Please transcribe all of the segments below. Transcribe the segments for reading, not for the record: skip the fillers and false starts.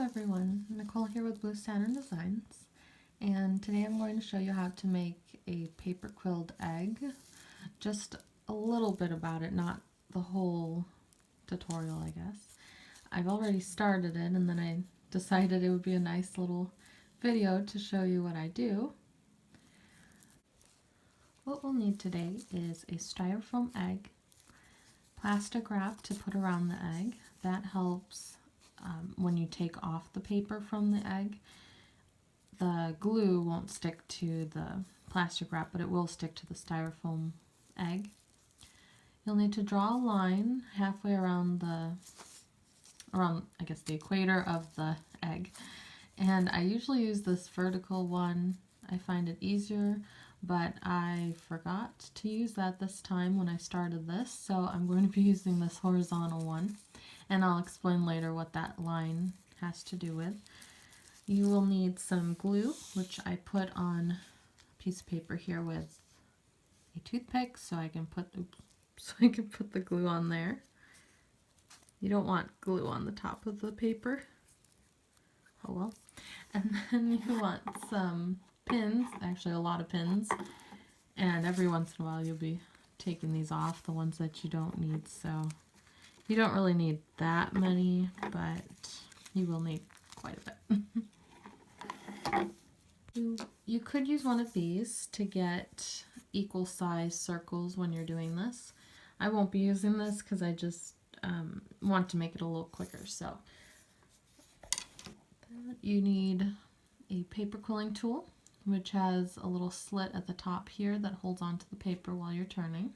everyone, Nicole here with Blue Saturn Designs, and today I'm going to show you how to make a paper quilled egg. Just a little bit about it, not the whole tutorial, I guess. I've already started it, and then I decided it would be a nice little video to show you what I do. What we'll need today is a styrofoam egg, plastic wrap to put around the egg. That helps when you take off the paper from the egg. The glue won't stick to the plastic wrap, but it will stick to the styrofoam egg. You'll need to draw a line halfway around the equator of the egg. And I usually use this vertical one. I find it easier, but I forgot to use that this time when I started this, so I'm going to be using this horizontal one, and I'll explain later what that line has to do with. You will need some glue, which I put on a piece of paper here with a toothpick so I can put the glue on there. You don't want glue on the top of the paper. Oh well. And then you want some pins, actually a lot of pins, and every once in a while you'll be taking these off, the ones that you don't need, so you don't really need that many, but you will need quite a bit. You could use one of these to get equal size circles when you're doing this. I won't be using this because I just want to make it a little quicker. So you need a paper quilling tool, which has a little slit at the top here that holds onto the paper while you're turning.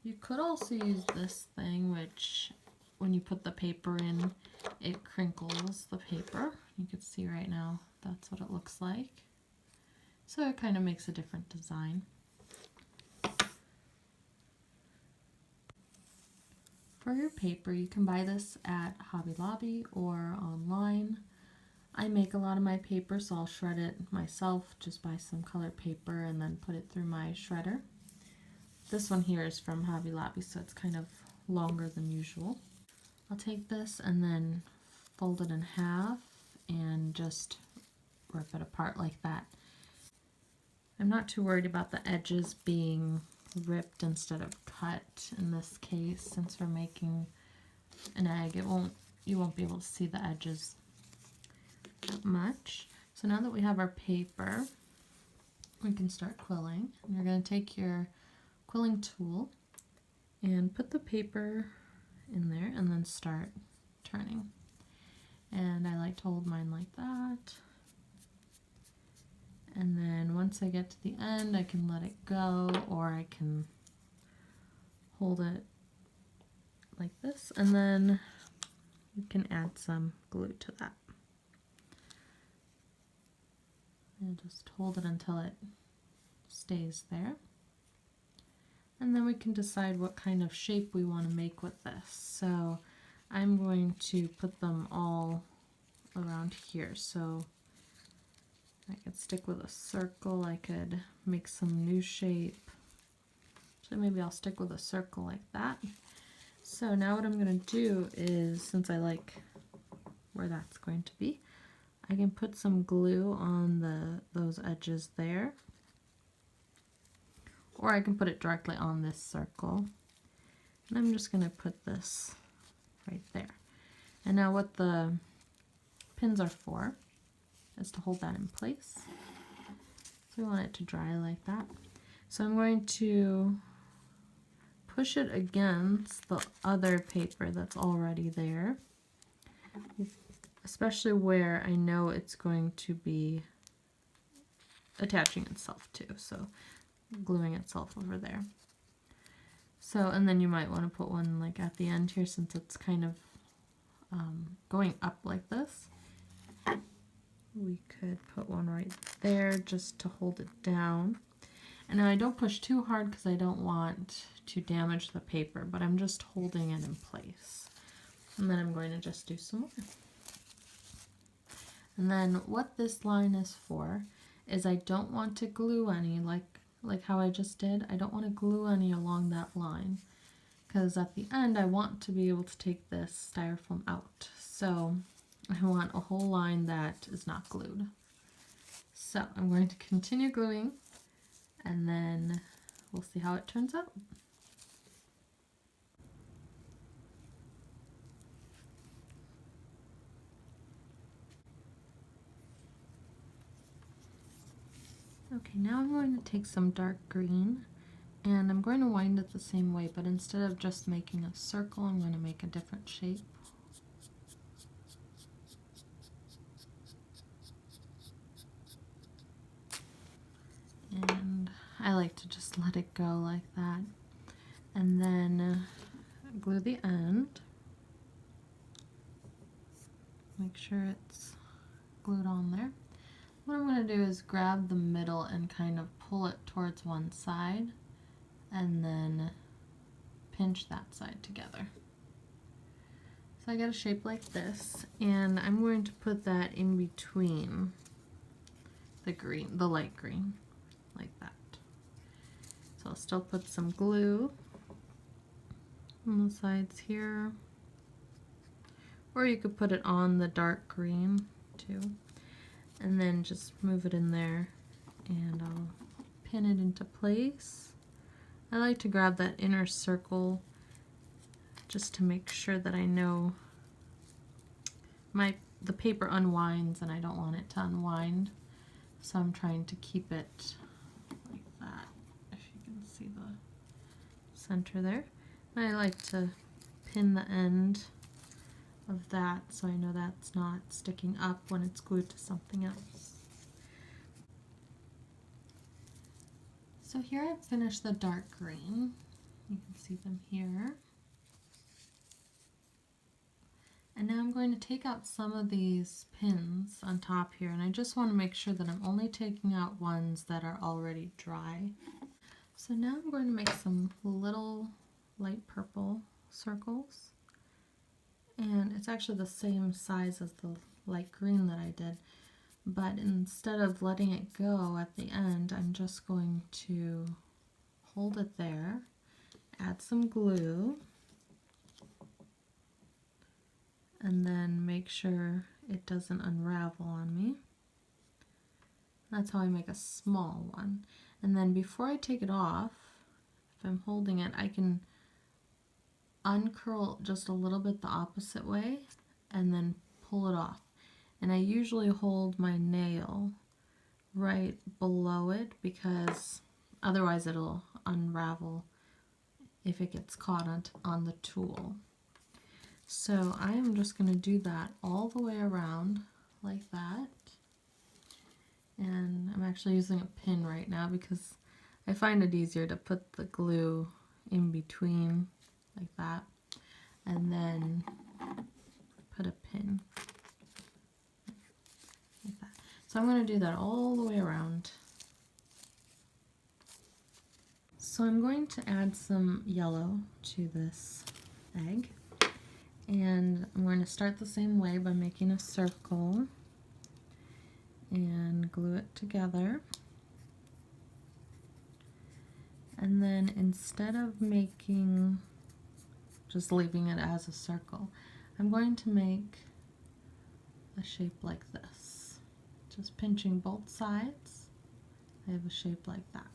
You could also use this thing, which when you put the paper in, it crinkles the paper. You can see right now that's what it looks like. So it kind of makes a different design. For your paper, you can buy this at Hobby Lobby or online. I make a lot of my paper, so I'll shred it myself, just buy some colored paper and then put it through my shredder. This one here is from Hobby Lobby, so it's kind of longer than usual. I'll take this and then fold it in half and just rip it apart like that. I'm not too worried about the edges being ripped instead of cut in this case, since we're making an egg. You won't be able to see the edges that much. So now that we have our paper, we can start quilling. And you're going to take your quilling tool and put the paper in there and then start turning. And I like to hold mine like that. And then once I get to the end, I can let it go, or I can hold it like this, and then you can add some glue to that. And just hold it until it stays there. And then we can decide what kind of shape we want to make with this. So I'm going to put them all around here. So I could stick with a circle, I could make some new shape. So maybe I'll stick with a circle like that. So now what I'm going to do is, since I like where that's going to be, I can put some glue on those edges there. Or I can put it directly on this circle. And I'm just going to put this right there. And now what the pins are for is to hold that in place. So we want it to dry like that. So I'm going to push it against the other paper that's already there, especially where I know it's going to be attaching itself to, so gluing itself over there. So, and then you might want to put one like at the end here, since it's kind of going up like this. We could put one right there just to hold it down. And now I don't push too hard because I don't want to damage the paper, but I'm just holding it in place. And then I'm going to just do some more. And then what this line is for is I don't want to glue any, like how I just did. I don't want to glue any along that line, because at the end I want to be able to take this styrofoam out. So I want a whole line that is not glued. So I'm going to continue gluing and then we'll see how it turns out. Okay, now I'm going to take some dark green and I'm going to wind it the same way, but instead of just making a circle, I'm going to make a different shape. And I like to just let it go like that. And then glue the end. Make sure it's glued on there. What I'm going to do is grab the middle and kind of pull it towards one side and then pinch that side together. So I got a shape like this, and I'm going to put that in between the green, the light green, like that. So I'll still put some glue on the sides here, or you could put it on the dark green too, and then just move it in there and I'll pin it into place. I like to grab that inner circle just to make sure that I know the paper unwinds and I don't want it to unwind. So I'm trying to keep it like that, if you can see the center there. And I like to pin the end of that so I know that's not sticking up when it's glued to something else. So here I've finished the dark green. You can see them here. And now I'm going to take out some of these pins on top here, and I just want to make sure that I'm only taking out ones that are already dry. So now I'm going to make some little light purple circles, and it's actually the same size as the light green that I did, but instead of letting it go at the end, I'm just going to hold it there, add some glue, and then make sure it doesn't unravel on me. That's how I make a small one. And then before I take it off, if I'm holding it, I can uncurl just a little bit the opposite way and then pull it off. And I usually hold my nail right below it because otherwise it'll unravel if it gets caught on the tool. So I am just going to do that all the way around like that. And I'm actually using a pin right now because I find it easier to put the glue in between like that and then put a pin like that. So I'm going to do that all the way around. So I'm going to add some yellow to this egg. And I'm going to start the same way by making a circle and glue it together. And then instead of just leaving it as a circle, I'm going to make a shape like this. Just pinching both sides, I have a shape like that.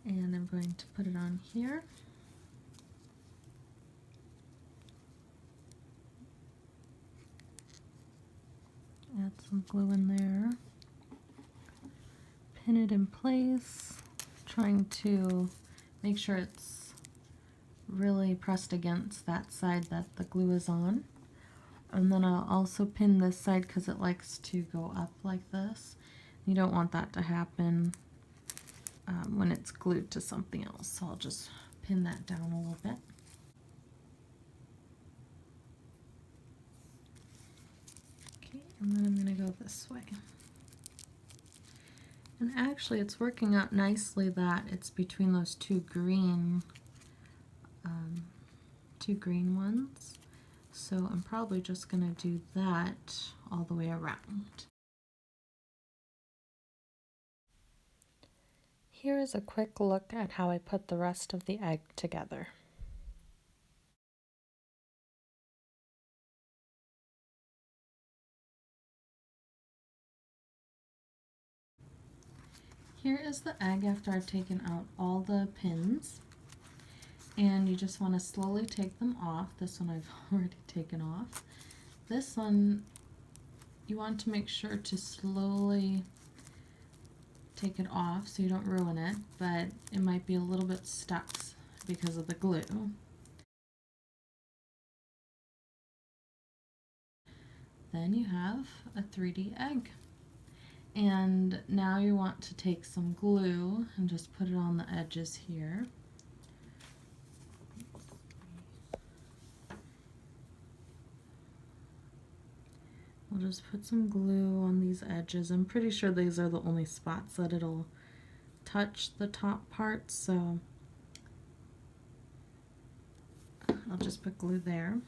And I'm going to put it on here. Add some glue in there. Pin it in place, trying to make sure it's really pressed against that side that the glue is on. And then I'll also pin this side because it likes to go up like this. You don't want that to happen when it's glued to something else. So I'll just pin that down a little bit. Okay, and then I'm going to go this way. And actually it's working out nicely that it's between those two green ones. So I'm probably just going to do that all the way around. Here is a quick look at how I put the rest of the egg together. Here is the egg after I've taken out all the pins, and you just want to slowly take them off. This one I've already taken off. This one you want to make sure to slowly take it off so you don't ruin it, but it might be a little bit stuck because of the glue. Then you have a 3D egg. And now you want to take some glue and just put it on the edges here. We'll just put some glue on these edges. I'm pretty sure these are the only spots that it'll touch the top part, so I'll just put glue there.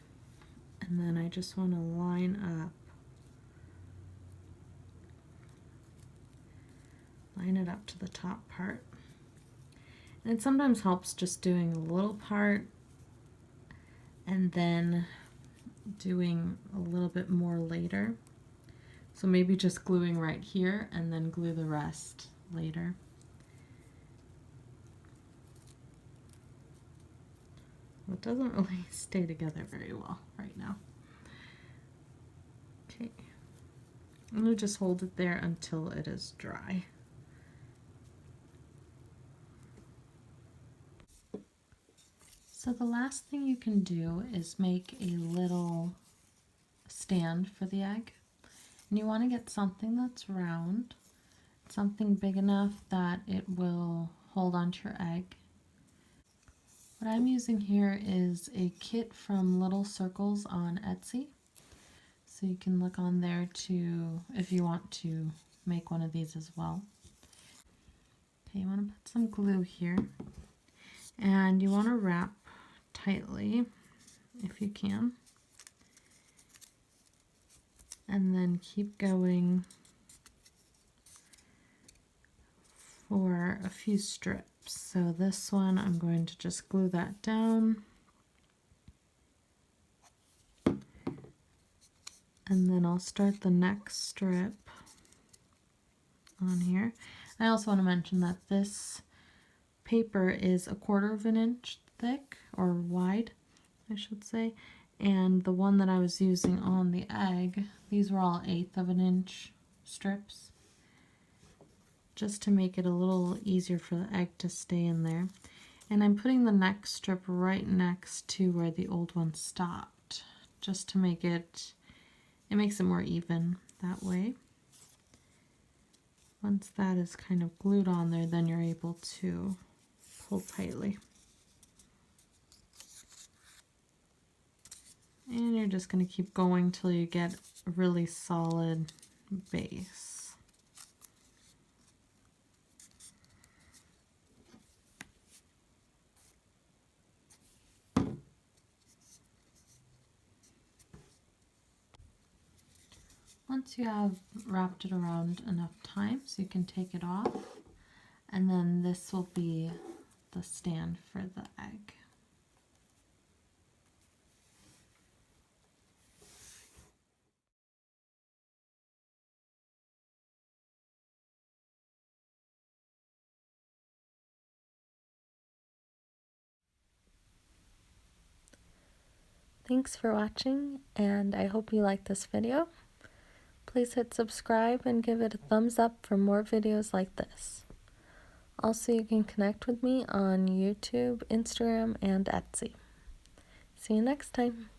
And then I just want to line it up to the top part. And it sometimes helps just doing a little part and then doing a little bit more later. So maybe just gluing right here and then glue the rest later. It doesn't really stay together very well right now. Okay, I'm going to just hold it there until it is dry. So the last thing you can do is make a little stand for the egg. And you want to get something that's round, something big enough that it will hold onto your egg. What I'm using here is a kit from Little Circles on Etsy. So you can look on there to, if you want to make one of these as well. Okay, you want to put some glue here. And you want to wrap tightly if you can, and then keep going for a few strips. So this one I'm going to just glue that down, and then I'll start the next strip on here. I also want to mention that this paper is 1/4 of an inch thick, or wide I should say, and the one that I was using on the egg, these were all 1/8 of an inch strips, just to make it a little easier for the egg to stay in there. And I'm putting the next strip right next to where the old one stopped, just to make it makes it more even that way. Once that is kind of glued on there, then you're able to pull tightly. And you're just going to keep going till you get a really solid base. Once you have wrapped it around enough times, you can take it off, and then this will be the stand for the egg. Thanks for watching, and I hope you liked this video. Please hit subscribe and give it a thumbs up for more videos like this. Also, you can connect with me on YouTube, Instagram, and Etsy. See you next time.